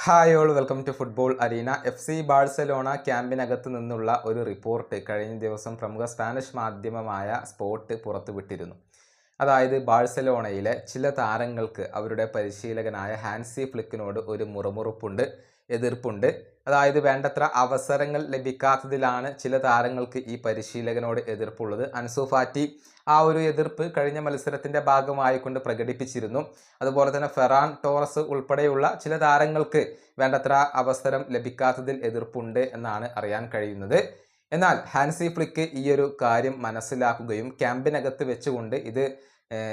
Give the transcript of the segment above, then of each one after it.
Hi all welcome to football arena. FC Barcelona ക്യാമ്പിനകത്ത് നിന്നുള്ള ഒരു റിപ്പോർട്ട് കഴിഞ്ഞ ദിവസം പ്രമുഖ സ്പാനിഷ് മാധ്യമമായ സ്പോർട്ട് പുറത്തുവിട്ടിരുന്നു. അതായത് ബാഴ്സലോണയിലെ ചില താരങ്ങൾക്ക് അവരുടെ പരിശീലകനായ ഹാൻസി ഫ്ലിക്കിനോട് ഒരു മുറമുറുപ്പുണ്ട്, എതിർപ്പുണ്ട്. അതായത് വേണ്ടത്ര അവസരങ്ങൾ ലഭിക്കാത്തതിലാണ് ചില താരങ്ങൾക്ക് ഈ പരിശീലകനോട് എതിർപ്പുള്ളത്. അൻസു ഫാറ്റി ആ ഒരു എതിർപ്പ് കഴിഞ്ഞ മത്സരത്തിൻ്റെ ഭാഗമായിക്കൊണ്ട് പ്രകടിപ്പിച്ചിരുന്നു. അതുപോലെ തന്നെ ഫെറാൻ ടോറസ് ഉൾപ്പെടെയുള്ള ചില താരങ്ങൾക്ക് വേണ്ടത്ര അവസരം ലഭിക്കാത്തതിൽ എതിർപ്പുണ്ട് എന്നാണ് അറിയാൻ കഴിയുന്നത്. എന്നാൽ ഹാൻസി ഫ്ലിക്ക് ഈ ഒരു കാര്യം മനസ്സിലാക്കുകയും ക്യാമ്പിനകത്ത് വെച്ചുകൊണ്ട്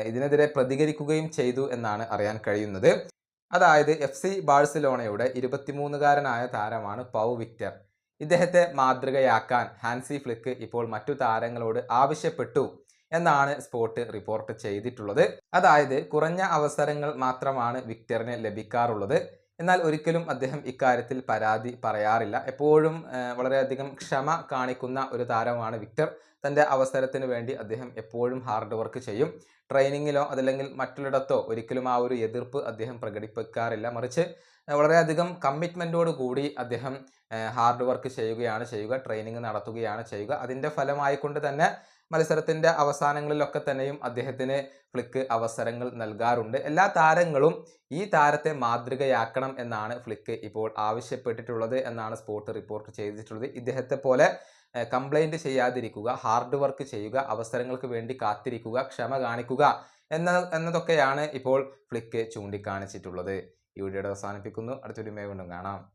ഇതിനെതിരെ പ്രതികരിക്കുകയും ചെയ്തു എന്നാണ് അറിയാൻ കഴിയുന്നത്. അതായത് FC ബാഴ്സലോണയുടെ 23-കാരനായ താരമാണ് പൗ വിക്ടർ. ഇദ്ദേഹത്തെ മാതൃകയാക്കാൻ ഹാൻസി ഫ്ലിക്ക് ഇപ്പോൾ മറ്റു താരങ്ങളോട് ആവശ്യപ്പെട്ടു എന്നാണ് സ്പോർട്ട് റിപ്പോർട്ട് ചെയ്തിട്ടുള്ളത്. അതായത് കുറഞ്ഞ അവസരങ്ങൾ മാത്രമാണ് വിക്ടറിന് ലഭിക്കാറുള്ളത്. എന്നാൽ ഒരിക്കലും അദ്ദേഹം ഇക്കാര്യത്തിൽ പരാതി പറയാറില്ല. എപ്പോഴും വളരെയധികം ക്ഷമ കാണിക്കുന്ന ഒരു താരമാണ് വിക്ടർ. തൻ്റെ അവസരത്തിന് വേണ്ടി അദ്ദേഹം എപ്പോഴും ഹാർഡ് വർക്ക് ചെയ്യും. ട്രെയിനിങ്ങിലോ അതല്ലെങ്കിൽ മറ്റുള്ളിടത്തോ ഒരിക്കലും ആ ഒരു എതിർപ്പ് അദ്ദേഹം പ്രകടിപ്പിക്കാറില്ല. മറിച്ച് വളരെയധികം കമ്മിറ്റ്മെൻറ്റോട് കൂടി അദ്ദേഹം ഹാർഡ് വർക്ക് ചെയ്യുക, ട്രെയിനിങ് നടത്തുകയാണ് ചെയ്യുക. അതിൻ്റെ ഫലമായിക്കൊണ്ട് തന്നെ മത്സരത്തിൻ്റെ അവസാനങ്ങളിലൊക്കെ തന്നെയും അദ്ദേഹത്തിന് ഫ്ലിക്ക് അവസരങ്ങൾ നൽകാറുണ്ട്. എല്ലാ താരങ്ങളും ഈ താരത്തെ മാതൃകയാക്കണം എന്നാണ് ഫ്ലിക്ക് ഇപ്പോൾ ആവശ്യപ്പെട്ടിട്ടുള്ളത് എന്നാണ് സ്പോർട്ട് റിപ്പോർട്ട് ചെയ്തിട്ടുള്ളത്. ഇദ്ദേഹത്തെ പോലെ കംപ്ലൈൻറ്റ് ചെയ്യാതിരിക്കുക, ഹാർഡ് വർക്ക് ചെയ്യുക, അവസരങ്ങൾക്ക് വേണ്ടി കാത്തിരിക്കുക, ക്ഷമ കാണിക്കുക എന്നതൊക്കെയാണ് ഇപ്പോൾ ഫ്ലിക്ക് ചൂണ്ടിക്കാണിച്ചിട്ടുള്ളത്. ഈ വീഡിയോയുടെ അവസാനിപ്പിക്കുന്നു. അടുത്തൊരു വീഡിയോയിൽ വീണ്ടും കാണാം.